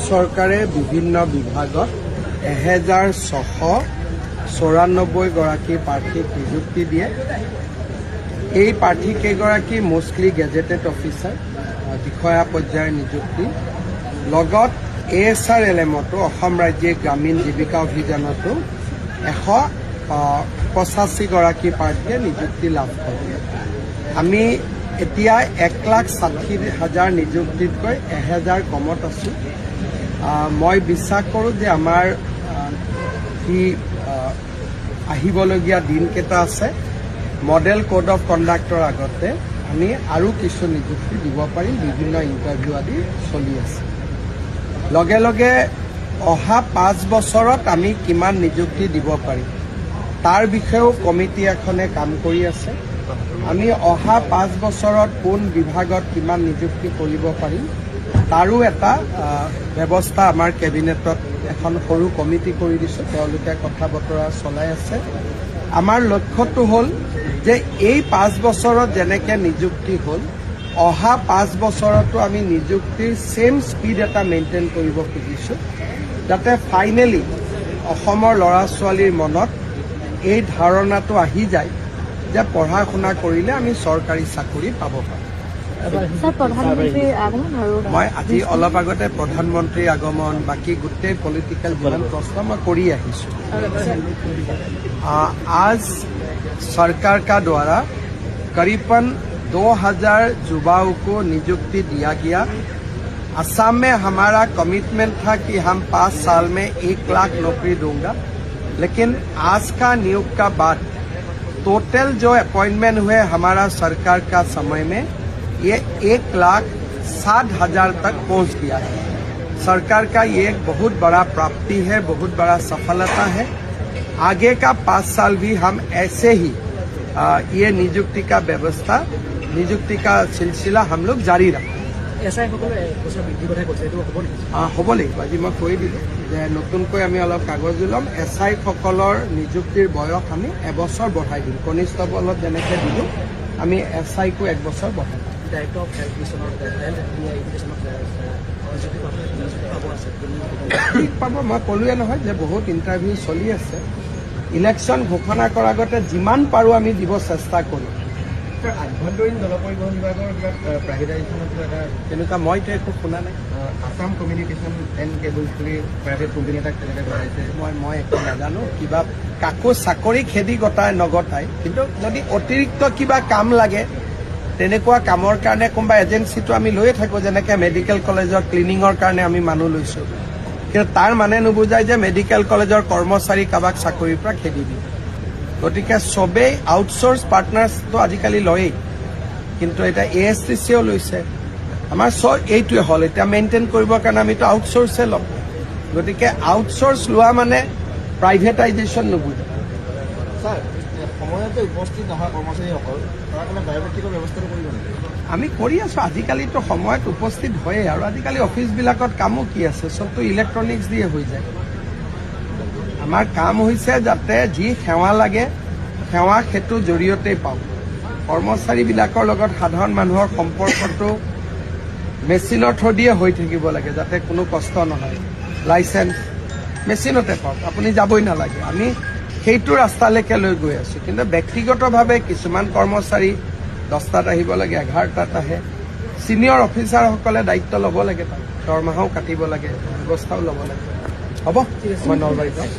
চৰকাৰে বিভিন্ন বিভাগত 1694 গৰাকী প্ৰাৰ্থীক নিযুক্তি দিয়ে। এই প্ৰাৰ্থী কেইগৰাকী মোষ্টলি গেজেটেড অফিচাৰ বিষয়া পৰ্যায়ৰ নিযুক্তি, লগত ASRLMতো অসম ৰাজ্যিক গ্ৰামীণ জীৱিকা অভিযানতো 185 গৰাকী প্ৰাৰ্থীয়ে নিযুক্তি লাভ কৰে। আমি এতিয়া 1,60,000 নিযুক্তিতকৈ 1000 কমত আছোঁ। মই বিশ্বাস কৰোঁ যে আমাৰ যি আহিবলগীয়া দিনকেইটা আছে, মডেল কোড অফ কণ্ডাক্টৰ আগতে আমি আৰু কিছু নিযুক্তি দিব পাৰিম। বিভিন্ন ইণ্টাৰভিউ আদি চলি আছে। লগে লগে অহা 5 বছৰত আমি কিমান নিযুক্তি দিব পাৰিম তাৰ বিষয়েও কমিটি এখনে কাম কৰি আছে। আমি অহা 5 বছৰত কোন বিভাগত কিমান নিযুক্তি কৰিব পাৰিম তাৰো এটা ব্যৱস্থা আমাৰ কেবিনেটত এখন সৰু কমিটি কৰি দিছোঁ। তেওঁলোকে কথা বতৰা চলাই আছে। আমাৰ লক্ষ্যটো হ'ল যে এই 5 বছৰত যেনেকৈ নিযুক্তি হ'ল, অহা 5 বছৰতো আমি নিযুক্তিৰ ছেম স্পীড এটা মেইনটেইন কৰিব খুজিছোঁ, যাতে ফাইনেলি অসমৰ ল'ৰা ছোৱালীৰ মনত এই ধাৰণাটো আহি যায় যে পঢ়া শুনা কৰিলে আমি চৰকাৰী চাকৰি পাব পাৰোঁ। মই আজি অলপ আগতে প্ৰধানমন্ত্ৰীৰ আগমন, বাকী গোটেই পলিটিকেল যিমান প্ৰশ্ন মই কৰি আহিছোঁ। आज सरकार का द्वारा करीबन 2000 युवाओं को नियुक्ति दिया गया। असम में हमारा कमिटमेंट था कि हम 5 साल में 1 लाख नौकरी दूंगा, लेकिन आज का नियुक्ति का बाद टोटल जो अपॉइंटमेंट हुए हमारा सरकार का समय में ये 1,60,000 तक पहुंच गया है। सरकार का ये एक बहुत बड़ा प्राप्ति है, बहुत बड़ा सफलता है। आगे का 5 साल भी हम ऐसे ही ये नियुक्ति का व्यवस्था, नियुक्ति का सिलसिला हम लोग जारी रखें। হ'ব লাগিব। আজি মই কৈ দিলোঁ যে নতুনকৈ আমি অলপ কাগজ ওলাম। SI সকলৰ নিযুক্তিৰ বয়স আমি 1 বছৰ বঢ়াই দিম। কনিষ্টবলত যেনেকৈ দিলোঁ আমি SI কো 1 বছৰ বঢ়াই দিম। ঠিক পাব। মই ক'লোৱে নহয় যে বহুত ইণ্টাৰভিউ চলি আছে। ইলেকশ্যন ঘোষণা কৰাৰ আগতে যিমান পাৰোঁ আমি দিব চেষ্টা কৰিম। আভ্যন্তৰীণ জলপৰিবহণ বিভাগৰ প্ৰাইভেটাইজেশ্যনত তেনেকুৱা মইতো একো শুনা নাই। আছাম কমিউনিকেশ্যন এণ্ড কেবলছ বুলি প্ৰাইভেট কোম্পানী এটাক তেনেকৈ কৰাইছে। মই একো নাজানো। কিবা কাকো চাকৰি খেদি গতাই নগতাই, কিন্তু যদি অতিৰিক্ত কিবা কাম লাগে তেনেকুৱা কামৰ কাৰণে কোনোবা এজেঞ্চিটো আমি লৈয়ে থাকোঁ। যেনেকৈ মেডিকেল কলেজৰ ক্লিনিঙৰ কাৰণে আমি মানুহ লৈছোঁ, কিন্তু তাৰ মানে নুবুজায় যে মেডিকেল কলেজৰ কৰ্মচাৰী কাৰোবাক চাকৰিৰ পৰা খেদি দিয়ে। গতিকে চবেই আউটচোৰ্চ পাৰ্টনাৰ্ছটো আজিকালি লয়েই, কিন্তু এতিয়া ASTCও লৈছে। আমাৰ এইটোৱে হ'ল এতিয়া মেইনটেইন কৰিবৰ কাৰণে আমিতো আউটচোৰ্চহে ল'ম। গতিকে আউটচোৰ্চ লোৱা মানে প্ৰাইভেটাইজেশ্যন নুবুজে। ছাৰ, সময়তে উপস্থিত নহয় কৰ্মচাৰীসকল, তাৰ কাৰণে বায়'মেট্ৰিকৰ ব্যৱস্থাটো কৰিব নেকি? আমি কৰি আছোঁ। আজিকালিতো সময়ত উপস্থিত হয়েই, আৰু আজিকালি অফিচবিলাকত কামো কি আছে, চবতো ইলেক্ট্ৰনিক্স দিয়ে হৈ যায়। আমাৰ কাম হৈছে যাতে যি সেৱা লাগে সেৱা সেইটোৰ জৰিয়তেই পাওঁ। কৰ্মচাৰীবিলাকৰ লগত সাধাৰণ মানুহৰ সম্পৰ্কটো মেচিনৰ থ্ৰুদিয়ে হৈ থাকিব লাগে, যাতে কোনো কষ্ট নহয়। লাইচেঞ্চ মেচিনতে পাওক, আপুনি যাবই নালাগে। আমি সেইটো ৰাস্তালৈকে লৈ গৈ আছোঁ। কিন্তু ব্যক্তিগতভাৱে কিছুমান কৰ্মচাৰী 10টাত আহিব লাগে, 11টাত আহে। ছিনিয়ৰ অফিচাৰসকলে দায়িত্ব ল'ব লাগে, তাত দৰমহাও কাটিব লাগে, ব্যৱস্থাও ল'ব লাগে। হ'ব, মই নলবাৰীত যাওঁ।